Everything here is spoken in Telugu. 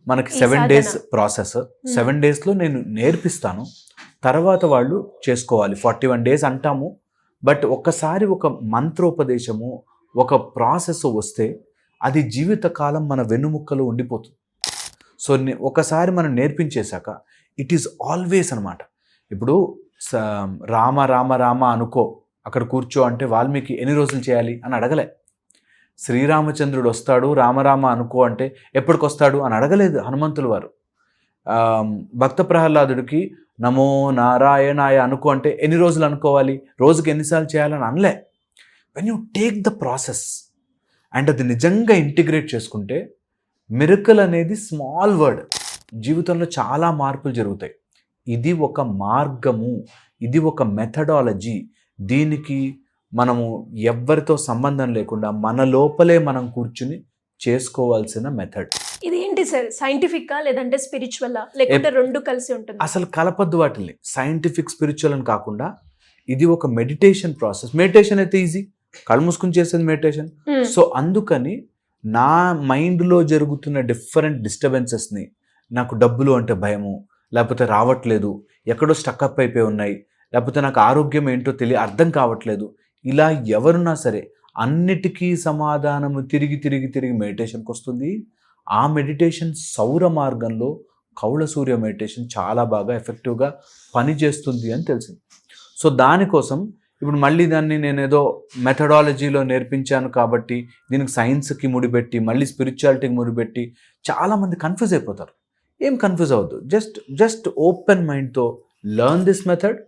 మనకి ఈ 7 సాధన. days process. 7 daysలో నేను నేర్పిస్తాను. తర్వాత వాళ్ళు చేసుకోవాలి. 41 days అంటాము. బట్ ఒక్కసారి ఒక మంత్రోపదేశము, ఒక ప్రాసెస్ వస్తే అది జీవితకాలం మన వెన్నుముక్కలో ఉండిపోతుంది. సో ఒకసారి మనం నేర్పించేశాక ఇట్ ఈస్ ఆల్వేస్ అనమాట. ఇప్పుడు రామ రామ రామ అనుకో, అక్కడ కూర్చో అంటే వాల్మీకి ఎన్ని రోజులు చేయాలి అని అడగలే. శ్రీరామచంద్రుడు వస్తాడు రామరామ అనుకో అంటే ఎప్పటికొస్తాడు అని అడగలేదు హనుమంతుల వారు. భక్త ప్రహ్లాదుడికి నమో నారాయణాయ అనుకో అంటే ఎన్ని రోజులు అనుకోవాలి, రోజుకి ఎన్నిసార్లు చేయాలని అనలే. When you take the process and అది నిజంగా ఇంటిగ్రేట్ చేసుకుంటే మిరకల్ అనేది స్మాల్ వర్డ్, జీవితంలో చాలా మార్పులు జరుగుతాయి. ఇది ఒక మార్గము, ఇది ఒక మెథడాలజీ. దీనికి మనము ఎవ్వరితో సంబంధం లేకుండా మన లోపలే మనం కూర్చుని చేసుకోవాల్సిన మెథడ్. ఇది ఏంటి సార్, సైంటిఫికా లేదంటే స్పిరిచువలా, లేకుంటే రెండు కలిసి ఉంటుంది? అసలు కలపద్దు వాటిని. సైంటిఫిక్ స్పిరిచువల్ అని కాకుండా ఇది ఒక మెడిటేషన్ ప్రాసెస్. మెడిటేషన్ అయితే ఈజీ, కళ్ళు మూసుకుని చేసేది మెడిటేషన్. సో అందుకని నా మైండ్లో జరుగుతున్న డిఫరెంట్ డిస్టర్బెన్సెస్ని, నాకు డబ్బులు అంటే భయము, లేకపోతే రావట్లేదు, ఎక్కడో స్టక్అప్ అయిపోయి ఉన్నాయి, లేకపోతే నాకు ఆరోగ్యం ఏంటో అర్థం కావట్లేదు, ఇలా ఎవరున్నా సరే అన్నిటికీ సమాధానము తిరిగి తిరిగి తిరిగి మెడిటేషన్కి వస్తుంది. ఆ మెడిటేషన్ సౌర మార్గంలో కౌళ సూర్య మెడిటేషన్ చాలా బాగా ఎఫెక్టివ్గా పనిచేస్తుంది అని తెలిసింది. సో దానికోసం ఇప్పుడు మళ్ళీ దాన్ని నేనేదో మెథడాలజీలో నేర్పించాను కాబట్టి దీనికి సైన్స్కి ముడిపెట్టి మళ్ళీ స్పిరిచువాలిటీకి ముడిపెట్టి చాలామంది కన్ఫ్యూజ్ అయిపోతారు. ఏం కన్ఫ్యూజ్ అవ్వద్దు. జస్ట్ ఓపెన్ మైండ్తో లెర్న్ దిస్ మెథడ్.